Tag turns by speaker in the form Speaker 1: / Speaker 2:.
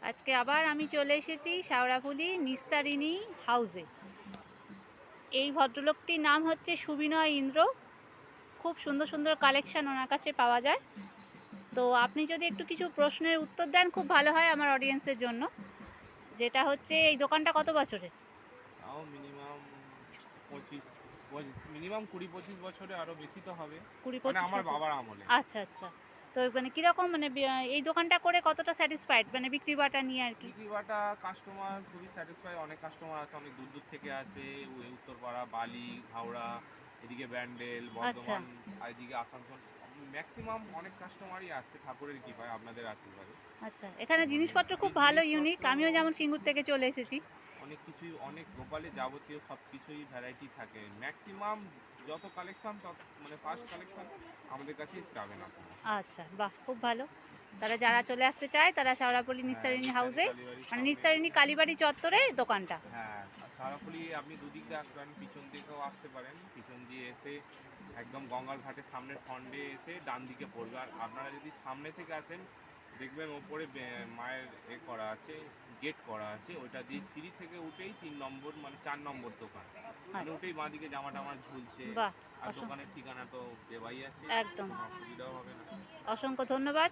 Speaker 1: আজকে আবার আমি চলে এসেছি শেওড়াফুলি নিস্তারিণী হাউসে। এই ভদ্রলোকটির নাম হচ্ছে সুবিনয় ইন্দ্র। খুব সুন্দর সুন্দর কালেকশন ওনার কাছে পাওয়া যায়। তো আপনি যদি একটু কিছু প্রশ্নের উত্তর দেন খুব ভালো হয় আমার অডিয়েন্সের জন্য। যেটা হচ্ছে, এই দোকানটা কত বছরের?
Speaker 2: তাও মিনিমাম 25, মিনিমাম 20-25 বছরে, আরো বেশি তো হবে।
Speaker 1: কুড়ি
Speaker 2: মানে
Speaker 1: পঁচিশ
Speaker 2: আমার
Speaker 1: বছর
Speaker 2: বাবার আমলে।
Speaker 1: আচ্ছা আচ্ছা। তো মানে কীরকম, মানে এই দোকানটা করে কতটা স্যাটিসফাইড, মানে বিক্রি বাটা নিয়ে আর কি?
Speaker 2: বিক্রি বাটা কাস্টমার খুবই স্যাটিসফাই। অনেক কাস্টমার আছে, অনেক দূর দূর থেকে আসে। উত্তরপাড়া, বালি, হাওড়া, এদিকে ব্যান্ডেল,
Speaker 1: আচ্ছা
Speaker 2: বর্ধমান, আর এদিকে আসানসোল। ম্যাক্সিমাম অনেক কাস্টমারই আসছে ঠাকুরের কৃপায়, আপনাদের আশীর্বাদে।
Speaker 1: আচ্ছা, এখানে
Speaker 2: মানে
Speaker 1: জিনিসপত্র খুব
Speaker 2: এই
Speaker 1: ভালো, ইউনিক।
Speaker 2: জিনিসপত্র
Speaker 1: আমিও যেমন সিঙ্গুর থেকে চলে এসেছি।
Speaker 2: অনেক কিছুই, অনেক গোপালে যাবতীয় সব কিছুই ভ্যারাইটি থাকে। ম্যাক্সিমাম যত কালেকশন, তত মানে ফার্স্ট কালেকশন আমাদের কাছেই পাবেন আপনারা।
Speaker 1: আচ্ছা, বাহ, খুব ভালো। যারা চলে আসতে চায় তারা শেওড়াফুলি
Speaker 2: হ্যাঁ,
Speaker 1: নিস্তারিণী
Speaker 2: নিস্তারণী
Speaker 1: হাউসে,
Speaker 2: কালীবাড়ির
Speaker 1: মানে
Speaker 2: সামনে।
Speaker 1: নিস্তারিণী কালীবাড়ি চত্বরে দোকানটা।
Speaker 2: হ্যাঁ, আর সারাফুলি আপনি দুদিকে আসবেন, পিছন দিকেও আসতে পারেন। পিছন দিয়ে এসে একদম গঙ্গার ঘাটের সামনের ফন্ডে এসে ডান দিকে পড়বে। আর আপনারা যদি সামনে থেকে আসেন, দেখবেন ওপরে মায়ের করা আছে, গেট করা আছে। ওইটা দিয়ে সিঁড়ি থেকে উঠেই 3 নম্বর, মানে 4 নম্বর দোকান। মানে
Speaker 1: আচ্ছা,
Speaker 2: উঠেই বাঁদিকে জামা টামা ঝুলছে।
Speaker 1: বাহ,
Speaker 2: আর দোকানের ঠিকানা তো দেওয়াই আছে,
Speaker 1: একদম।
Speaker 2: কোনো অসুবিধাও হবে না।
Speaker 1: অসংখ্য ধন্যবাদ।